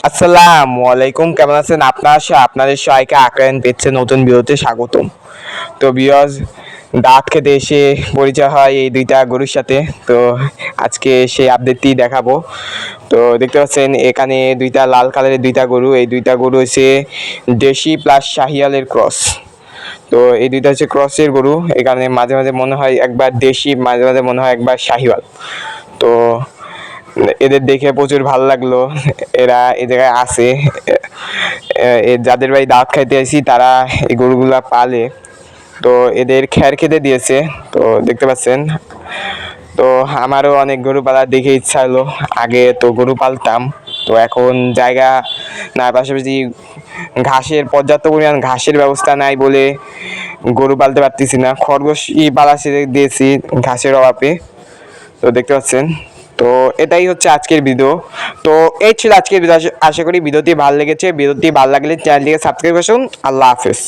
আসসালামু আলাইকুম, কেমন আছেন আপনাদের সবাইকে আক্রায়ণ পেচ্ছে নতুন ভিডিওতে স্বাগতম। তো ভিউয়ার্স, দাঁত খেতে এসে পরিচয় হয় এই দুইটা গরুর সাথে। তো আজকে সেই আপডেটটি দেখাবো। তো দেখতে পাচ্ছেন এখানে দুইটা লাল কালারের দুইটা গরু, এই দুইটা গরু হচ্ছে দেশি প্লাস শাহিয়ালের ক্রস। তো এই দুইটা হচ্ছে ক্রসের গরু, এখানে মাঝে মাঝে মনে হয় একবার দেশি, মাঝে মাঝে মনে হয় একবার শাহিওয়াল। তো এদের দেখে প্রচুর ভালো লাগলো, এরা এই জায়গায় আছে। যাদের বাড়ি দাওয়াত খাইতে আসি তারা এই গরুগুলা পালে। তো এদের খ্যার খেতে দিয়েছে, তো দেখতে পাচ্ছেন। তো আমারও অনেক গরু পালার দেখে ইচ্ছা হলো, আগে তো গরু পালতাম, তো এখন জায়গা না, পাশাপাশি ঘাসের পর্যাপ্ত পরিমাণ ঘাসের ব্যবস্থা নাই বলে গরু পালতে পারতেছি না। খরগোশই পালা ছেড়ে দিয়েছি ঘাসের অভাবে। তো দেখতে পাচ্ছেন। তো এটাই হচ্ছে আজকের ভিডিও। তো এই ছিল আজকের ভিডিও। আশা করি ভিডিওটি ভালো লেগেছে। ভিডিওটি ভালো লাগলে চ্যানেলটিকে সাবস্ক্রাইব করুন। আল্লাহ হাফেজ।